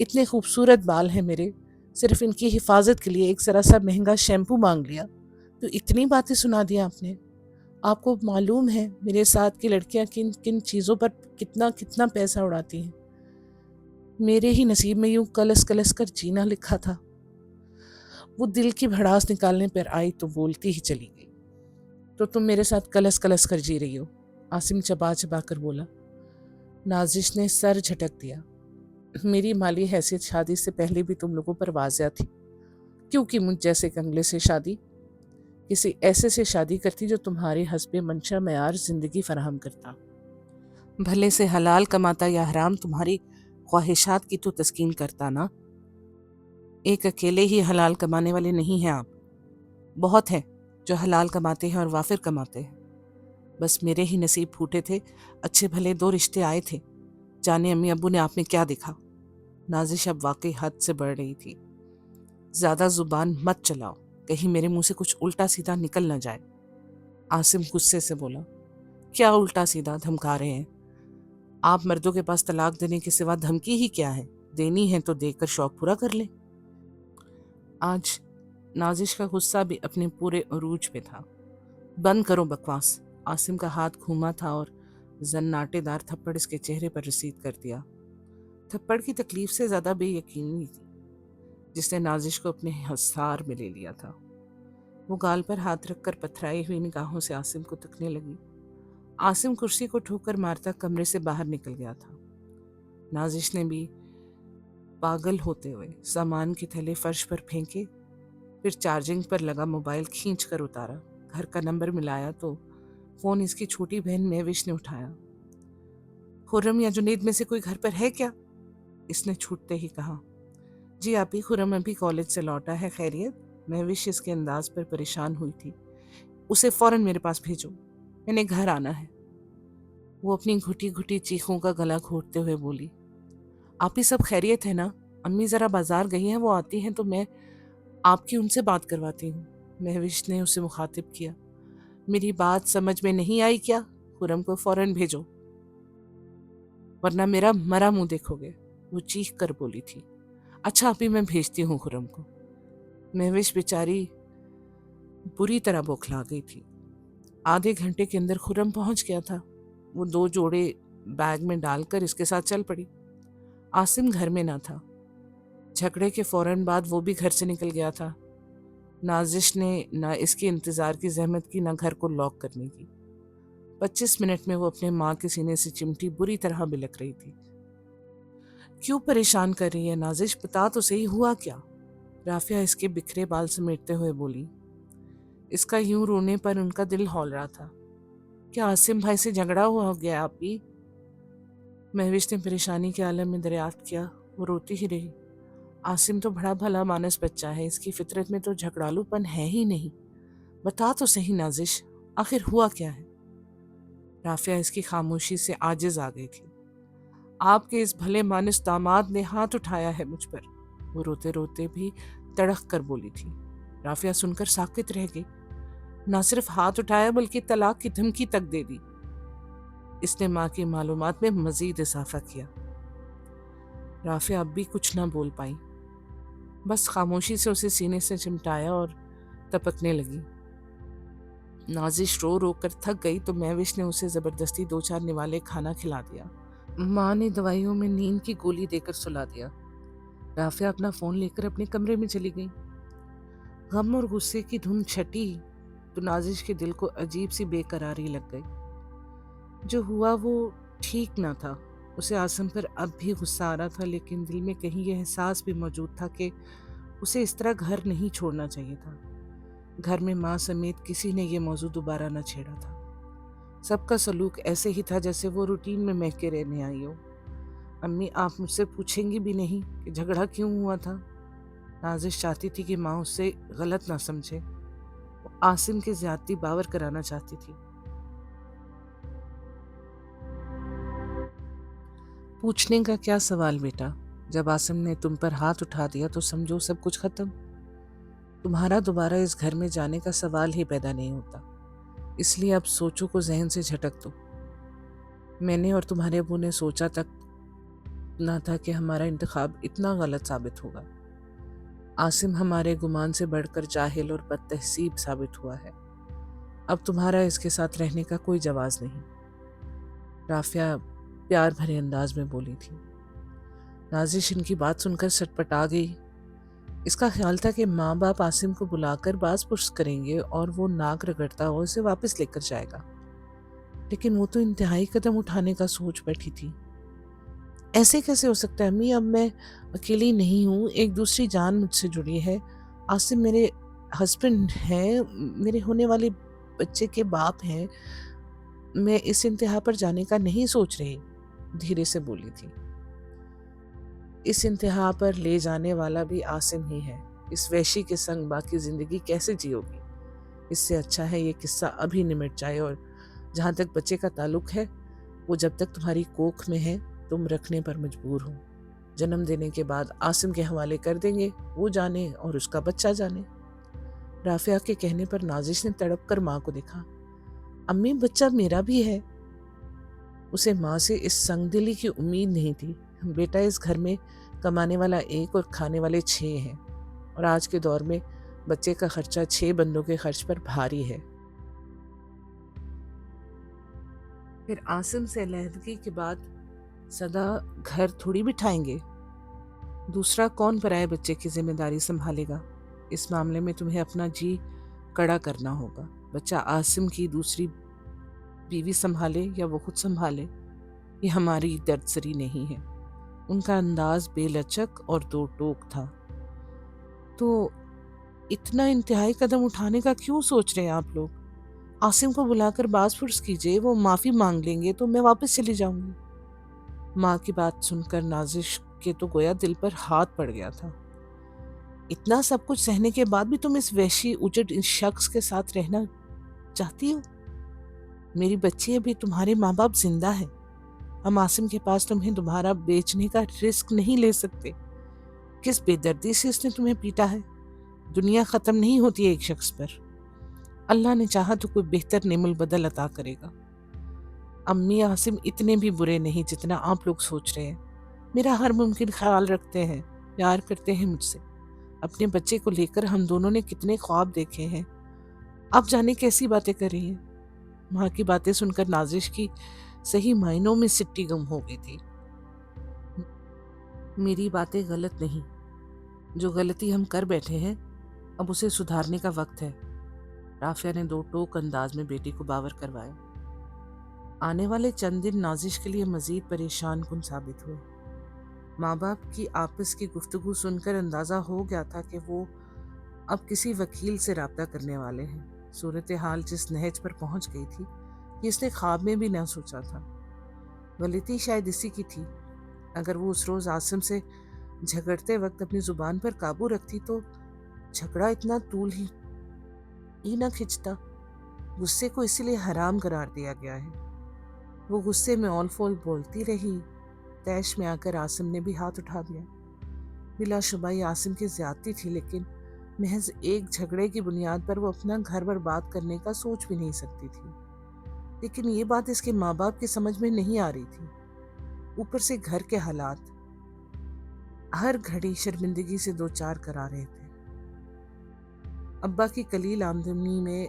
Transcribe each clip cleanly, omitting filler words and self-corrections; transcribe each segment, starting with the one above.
اتنے خوبصورت بال ہیں میرے، صرف ان کی حفاظت کے لیے ایک ذرا سا مہنگا شیمپو مانگ لیا تو اتنی باتیں سنا دیا آپ نے۔ آپ کو معلوم ہے میرے ساتھ کی لڑکیاں کن کن چیزوں پر کتنا کتنا پیسہ اڑاتی ہیں۔ میرے ہی نصیب میں یوں کلس کلس کر جینا لکھا تھا۔ وہ دل کی بھڑاس نکالنے پر آئی تو بولتی ہی چلی گئی، تو تم میرے ساتھ کلس کلس کر جی رہی ہو؟ عاصم چبا چبا کر بولا۔ نازش نے سر جھٹک دیا۔ میری مالی حیثیت شادی سے پہلے بھی تم لوگوں پر واضح تھی، کیونکہ مجھ جیسے کنگلے سے شادی، کسی ایسے سے شادی کرتی جو تمہارے حسب منشا معیار زندگی فراہم کرتا، بھلے سے حلال کماتا یا حرام، تمہاری خواہشات کی تو تسکین کرتا نا۔ ایک اکیلے ہی حلال کمانے والے نہیں ہیں آپ، بہت ہیں جو حلال کماتے ہیں اور وافر کماتے ہیں۔ بس میرے ہی نصیب پھوٹے تھے، اچھے بھلے 2 رشتے آئے تھے، جانے امی ابو نے آپ میں کیا دیکھا۔ نازش اب واقعی حد سے بڑھ رہی تھی۔ زیادہ زبان مت چلاؤ، کہیں میرے منہ سے کچھ الٹا سیدھا نکل نہ جائے۔ عاصم غصے سے بولا۔ کیا الٹا سیدھا دھمکا رہے ہیں؟ آپ مردوں کے پاس طلاق دینے کے سوا دھمکی ہی کیا ہے؟ دینی ہے تو دے کر شوق پورا کر لیں۔ آج نازش کا غصہ بھی اپنے پورے عروج پہ تھا۔ بند کرو بکواس۔ عاصم کا ہاتھ گھوما تھا اور زناٹے دار تھپڑ اس کے چہرے پر رسید کر دیا۔ تھپڑ کی تکلیف سے زیادہ بے یقینی تھی جس نے نازش کو اپنے حصار میں لے لیا تھا۔ وہ گال پر ہاتھ رکھ کر پتھرائی ہوئی نگاہوں سے عاصم کو تکنے لگی۔ عاصم کرسی کو ٹھوکر مارتا کمرے سے باہر نکل گیا تھا۔ نازش نے بھی پاگل ہوتے ہوئے سامان کے تھیلے فرش پر پھینکے، پھر چارجنگ پر لگا موبائل کھینچ کر اتارا۔ گھر کا نمبر ملایا تو فون اس کی چھوٹی بہن مہوش نے اٹھایا۔ خرم یا جنید میں سے کوئی گھر پر ہے کیا؟ اس نے چھوٹتے ہی کہا۔ جی آپی، خرم ابھی کالج سے لوٹا ہے، خیریت؟ مہوش اس کے انداز پر پریشان ہوئی تھی۔ اسے فوراً میرے پاس بھیجو، میں نے گھر آنا ہے۔ وہ اپنی گھٹی گھٹی چیخوں کا گلا گھونٹتے ہوئے بولی۔ آپی سب خیریت ہے نا؟ امی ذرا بازار گئی ہیں، وہ آتی ہیں تو میں آپ کی ان سے بات کرواتی ہوں۔ مہوش نے اسے مخاطب کیا۔ میری بات سمجھ میں نہیں آئی کیا؟ خرم کو فوراً بھیجو ورنہ میرا مرا منہ دیکھو گے، وہ چیخ کر بولی تھی۔ اچھا آپی، میں بھیجتی ہوں خرم کو۔ مہوش بیچاری بری طرح بوکھلا گئی تھی۔ آدھے گھنٹے کے اندر خرم پہنچ گیا تھا۔ وہ 2 جوڑے بیگ میں ڈال کر اس کے ساتھ چل پڑی۔ عاصم گھر میں نہ تھا۔ جھگڑے کے فوراً بعد وہ بھی گھر سے نکل گیا تھا۔ نازش نے نہ اس کے انتظار کی زحمت کی، نہ گھر کو لاک کرنے کی۔ 25 منٹ میں وہ اپنے ماں کے سینے سے چمٹی بری طرح بلک رہی تھی۔ کیوں پریشان کر رہی ہے نازش؟ بتا تو صحیح، ہوا کیا؟ رافعہ اس کے بکھرے بال سمیٹتے ہوئے بولی۔ اس کا یوں رونے پر ان کا دل ہول رہا تھا۔ کیا عاصم بھائی سے جھگڑا ہو گیا آپی؟ مہوش نے پریشانی کے عالم میں دریافت کیا۔ وہ روتی ہی رہی۔ عاصم تو بڑا بھلا مانس بچہ ہے، اس کی فطرت میں تو جھگڑالو پن ہے ہی نہیں۔ بتا تو صحیح نازش، آخر ہوا کیا ہے؟ رافعہ اس کی خاموشی سے عاجز آ گئی تھی۔ آپ کے اس بھلے مانس داماد نے ہاتھ اٹھایا ہے مجھ پر، وہ روتے روتے بھی تڑخ کر بولی تھی۔ رافعہ سن کر ساکت رہ گئی۔ نہ صرف ہاتھ اٹھایا بلکہ طلاق کی دھمکی تک دے دی۔ اس نے ماں کی معلومات میں مزید اضافہ کیا۔ رافعہ اب بھی کچھ نہ بول پائی، بس خاموشی سے اسے سینے سے چمٹایا اور تپکنے لگی۔ نازش رو رو کر تھک گئی تو مہوش نے اسے زبردستی 2-4 نوالے کھانا کھلا دیا۔ ماں نے دوائیوں میں نیند کی گولی دے کر سلا دیا۔ رافعہ اپنا فون لے کر اپنے کمرے میں چلی گئی۔ غم اور غصے کی دھن چھٹی تو نازش کے دل کو عجیب سی بے قراری لگ گئی۔ جو ہوا وہ ٹھیک نہ تھا۔ اسے عاصم پر اب بھی غصہ آ رہا تھا، لیکن دل میں کہیں یہ احساس بھی موجود تھا کہ اسے اس طرح گھر نہیں چھوڑنا چاہیے تھا۔ گھر میں ماں سمیت کسی نے یہ موضوع دوبارہ نہ چھیڑا تھا۔ سب کا سلوک ایسے ہی تھا جیسے وہ روٹین میں مہک کے رہنے آئی ہو۔ امی آپ مجھ سے پوچھیں گی بھی نہیں کہ جھگڑا کیوں ہوا تھا؟ نازش چاہتی تھی کہ ماں اسے غلط نہ سمجھے۔ وہ عاصم کی زیادتی باور کرانا چاہتی تھی۔ پوچھنے کا کیا سوال بیٹا؟ جب عاصم نے تم پر ہاتھ اٹھا دیا تو سمجھو سب کچھ ختم۔ تمہارا دوبارہ اس گھر میں جانے کا سوال ہی پیدا نہیں ہوتا۔ اس لیے اب سوچو کو ذہن سے جھٹک دو۔ میں نے اور تمہارے ابو نے سوچا تک نہ تھا کہ ہمارا انتخاب اتنا غلط ثابت ہوگا۔ عاصم ہمارے گمان سے بڑھ کر جاہل اور بد تہذیب ثابت ہوا ہے۔ اب تمہارا اس کے ساتھ رہنے کا کوئی جواز نہیں، رافعہ پیار بھرے انداز میں بولی تھی۔ نازش ان کی بات سن کر سٹپٹا گئی۔ اس کا خیال تھا کہ ماں باپ عاصم کو بلا کر باز پرس کریں گے اور وہ ناک رگڑتا ہوا اسے واپس لے کر جائے گا، لیکن وہ تو انتہائی قدم اٹھانے کا سوچ بیٹھی تھی۔ ایسے کیسے ہو سکتا ہے امی؟ اب میں اکیلی نہیں ہوں، ایک دوسری جان مجھ سے جڑی ہے۔ عاصم میرے ہسبینڈ ہیں، میرے ہونے والے بچے کے باپ ہیں۔ میں اس انتہا پر جانے کا نہیں سوچ رہی، دھیرے سے بولی تھی۔ اس انتہا پر لے جانے والا بھی عاصم ہی ہے۔ اس وحشی کے سنگ باقی زندگی کیسے جیو گی؟ اس سے اچھا ہے یہ قصہ ابھی نمٹ جائے، اور جہاں تک بچے کا تعلق ہے، وہ جب تک تمہاری کوکھ میں ہے تم رکھنے پر مجبور ہو۔ جنم دینے کے بعد عاصم کے حوالے کر دیں گے، وہ جانے اور اس کا بچہ جانے۔ رافعہ کے کہنے پر نازش نے تڑپ کر ماں کو دیکھا۔ امی، بچہ میرا بھی ہے۔ اسے ماں سے اس سنگ دلی کی امید نہیں تھی۔ بیٹا اس گھر میں کمانے والا ایک اور کھانے والے 6 ہیں، اور آج کے دور میں بچے کا خرچہ 6 بندوں کے خرچ پر بھاری ہے۔ پھر عاصم سے علیحدگی کے بعد سدا گھر تھوڑی بٹھائیں گے۔ دوسرا کون پرائے بچے کی ذمہ داری سنبھالے گا؟ اس معاملے میں تمہیں اپنا جی کڑا کرنا ہوگا۔ بچہ عاصم کی دوسری بیوی سنبھالے یا وہ خود سنبھالے، یہ ہماری درد سری نہیں ہے۔ ان کا انداز بے لچک اور دو ٹوک تھا۔ تو اتنا انتہائی قدم اٹھانے کا کیوں سوچ رہے ہیں آپ لوگ؟ عاصم کو بلا کر باز پرس کیجئے، وہ معافی مانگ لیں گے تو میں واپس چلی جاؤں گی۔ ماں کی بات سن کر نازش کے تو گویا دل پر ہاتھ پڑ گیا تھا۔ اتنا سب کچھ سہنے کے بعد بھی تم اس وحشی اجڑ شخص کے ساتھ رہنا چاہتی ہو؟ میری بچی ابھی تمہارے ماں باپ زندہ ہے۔ ہم عاصم کے پاس تمہیں دوبارہ بیچنے کا رسک نہیں لے سکتے۔ کس بے دردی سے اس نے تمہیں پیٹا ہے؟ دنیا ختم نہیں ہوتی ایک شخص پر۔ اللہ نے چاہا تو کوئی بہتر نعم البدل عطا کرے گا۔ امی، عاصم اتنے بھی برے نہیں جتنا آپ لوگ سوچ رہے ہیں۔ میرا ہر ممکن خیال رکھتے ہیں، پیار کرتے ہیں مجھ سے۔ اپنے بچے کو لے کر ہم دونوں نے کتنے خواب دیکھے ہیں۔ اب جانے کیسی باتیں کر رہی ہیں؟ ماں کی باتیں سن کر نازش کی صحیح معنوں میں سٹی گم ہو گئی تھی۔ میری باتیں غلط نہیں، جو غلطی ہم کر بیٹھے ہیں اب اسے سدھارنے کا وقت ہے۔ رافعہ نے دو ٹوک انداز میں بیٹی کو باور کروایا۔ آنے والے چند دن نازش کے لیے مزید پریشان کن ثابت ہوئے۔ ماں باپ کی آپس کی گفتگو سن کر اندازہ ہو گیا تھا کہ وہ اب کسی وکیل سے رابطہ کرنے والے ہیں۔ صورتحال جس نہج پر پہنچ گئی تھی کہ اس نے خواب میں بھی نہ سوچا تھا۔ غلطی شاید اسی کی تھی۔ اگر وہ اس روز عاصم سے جھگڑتے وقت اپنی زبان پر قابو رکھتی تو جھگڑا اتنا طول ہی نہ کھنچتا۔ غصے کو اسی لیے حرام قرار دیا گیا ہے۔ وہ غصے میں اول فول بولتی رہی۔ تیش میں آ کر عاصم نے بھی ہاتھ اٹھا دیا۔ بلا شبہ یہ عاصم کی زیادتی تھی، لیکن محض ایک جھگڑے کی بنیاد پر وہ اپنا گھر برباد کرنے کا سوچ بھی نہیں سکتی تھی۔ لیکن یہ بات اس کے ماں باپ کی سمجھ میں نہیں آ رہی تھی۔ اوپر سے گھر کے حالات ہر گھڑی شرمندگی سے دو چار کرا رہے تھے۔ ابا کی قلیل آمدنی میں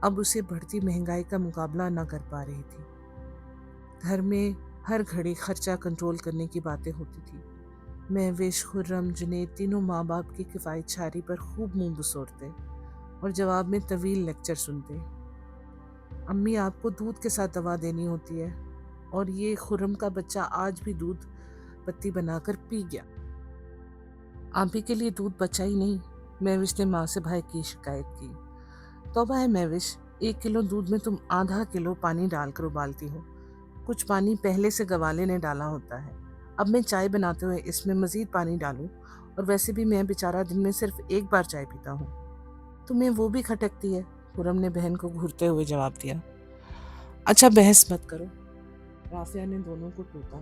اب اسے بڑھتی مہنگائی کا مقابلہ نہ کر پا رہی تھی۔ گھر میں ہر گھڑی خرچہ کنٹرول کرنے کی باتیں ہوتی تھی۔ مہوش، خرم، جنید تینوں ماں باپ کی کفایت شاری پر خوب منہ بسورتے اور جواب میں طویل لیکچر سنتے۔ امی، آپ کو دودھ کے ساتھ دوا دینی ہوتی ہے، اور یہ خرم کا بچہ آج بھی دودھ پتی بنا کر پی گیا۔ آپ ہی کے لیے دودھ بچا ہی نہیں، مہوش نے ماں سے بھائی کی شکایت کی۔ توبہ ہے مہوش، 1 کلو دودھ میں تم آدھا کلو پانی ڈال کر ابالتی ہو۔ کچھ پانی پہلے سے گوالے نے ڈالا ہوتا ہے۔ اب میں چائے بناتے ہوئے اس میں مزید پانی ڈالوں، اور ویسے بھی میں بیچارہ دن میں صرف 1 بار چائے پیتا ہوں۔ تمہیں وہ بھی کھٹکتی ہے؟ خرم نے بہن کو گھورتے ہوئے جواب دیا۔ اچھا بحث مت کرو، رافعہ نے دونوں کو ٹوکا۔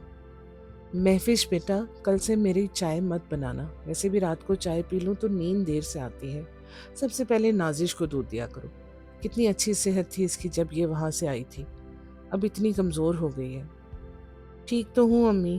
مہوش بیٹا، کل سے میری چائے مت بنانا، ویسے بھی رات کو چائے پی لوں تو نیند دیر سے آتی ہے۔ سب سے پہلے نازش کو دودھ دیا کرو۔ کتنی اچھی صحت تھی اس کی جب یہ وہاں سے آئی تھی، اب اتنی کمزور ہو گئی ہے۔ ٹھیک تو ہوں امی،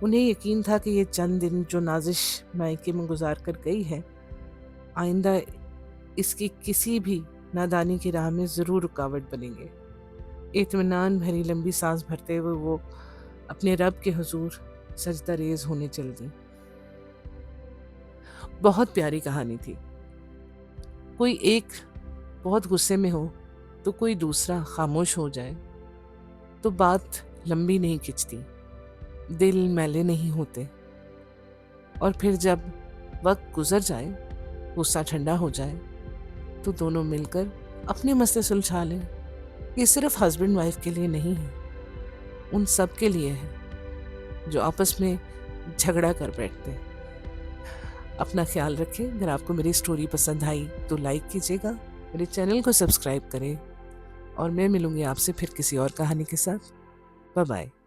انہیں یقین تھا کہ یہ چند دن جو نازش مائکے میں گزار کر گئی ہے آئندہ اس کی کسی بھی نادانی کی راہ میں ضرور رکاوٹ بنیں گے۔ اطمینان بھری لمبی سانس بھرتے ہوئے وہ اپنے رب کے حضور سجدہ ریز ہونے چل دی۔ بہت پیاری کہانی تھی۔ کوئی ایک بہت غصے میں ہو تو کوئی دوسرا خاموش ہو جائے تو بات لمبی نہیں کھنچتی، دل میلے نہیں ہوتے، اور پھر جب وقت گزر جائے، غصہ ٹھنڈا ہو جائے تو دونوں مل کر اپنے مسئلے سلجھا لیں۔ یہ صرف ہسبینڈ وائف کے لیے نہیں ہے، ان سب کے لیے ہے جو آپس میں جھگڑا کر بیٹھتے ہیں۔ اپنا خیال رکھیں۔ اگر آپ کو میری سٹوری پسند آئی تو لائک کیجیے گا، میرے چینل کو سبسکرائب کریں، اور میں ملوں گی آپ سے پھر کسی اور کہانی کے ساتھ۔ Bye bye.